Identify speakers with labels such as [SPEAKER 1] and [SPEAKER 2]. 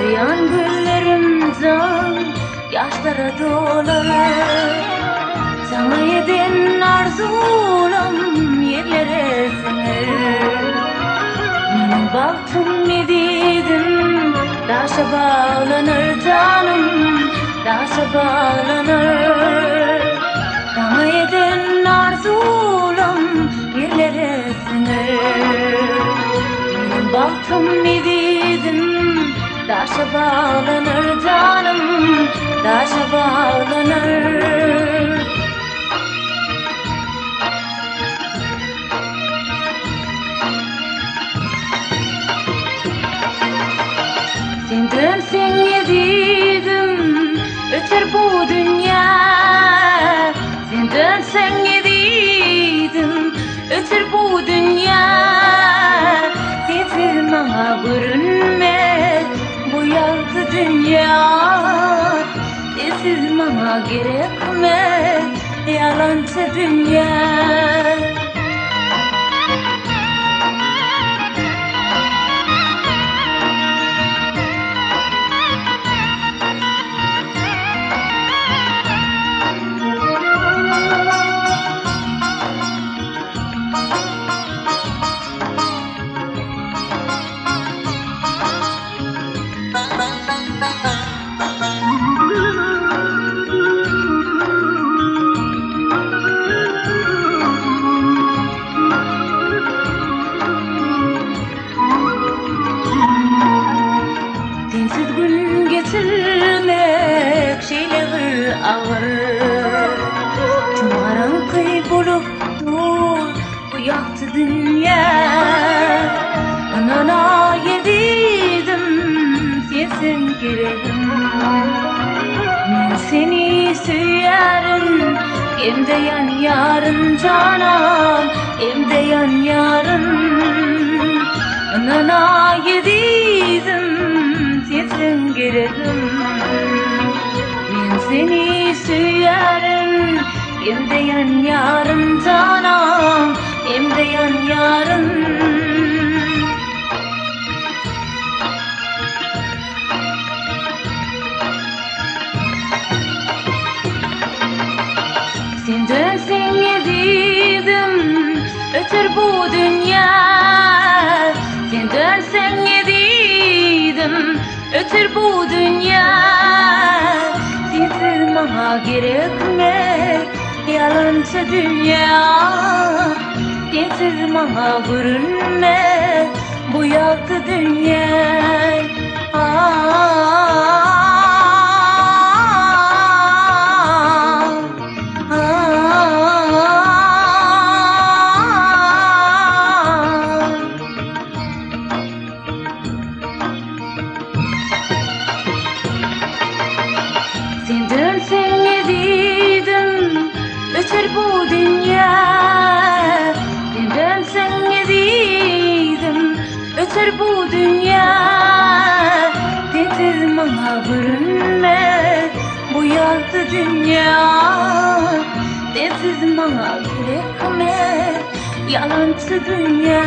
[SPEAKER 1] Ziyan güllerimden yaşlara dolar. Sana yedin arzulam yerlere siner. Benim baktım edidin daşa bağlanır canım, daşa bağlanır. Sana yedin arzulam yerlere siner. Benim baktım edidin daşa bağlanır canım, daşa bağlanır. Sen dönsen yediydim, öter bu dünya. Sen dönsen yediydim, öter bu dünya. Sensiz bana görünmez bu yalnız dünya. Sensiz bana gerekmez yalancı dünya. Sensiz gün geçirmek şeyler ağır. Cumaran kaybolup bu yaktı dünya. Anana yediydim sensin gereğim. Ben seni söylerim hem de yan yarın canım, hem de yan yarın. Anana yediydim sensin gereğim. Ben seni söylerim hem de yan yarın canım, hem de yan yarın. Sen dönsen yediydim, öter bu dünya. Sen dönsen yediydim, öter bu dünya. Sensiz bana gerekmez yalancı dünya. Sensiz bana görünmez bu yaktı dünya. Sen dönsen yediydim, öter bu dünya. Sen dönsen yediydim, öter bu dünya. Sensiz bana görünmez bu yaktı dünya. Sensiz bana gerekmez yalancı dünya.